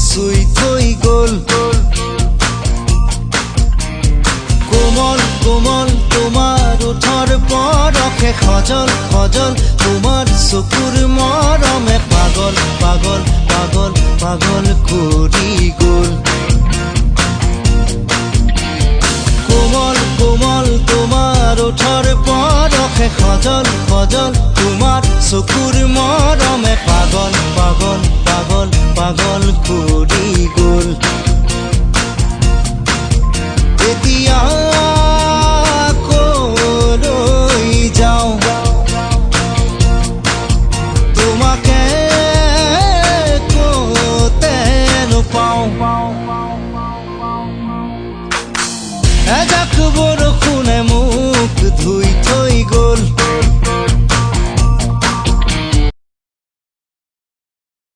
চুই থৈ গ'ল। কোমল কোমল তোমাৰ ওঠৰ পৰশে সজল সজল, তোমাৰ চকুৰ মৰমে পাগল পাগল পাগল পাগল কৰি গ'ল। কোমল কোমল তোমাৰ ওঠৰ পৰশে সজল সজল, তোমাৰ চকুৰ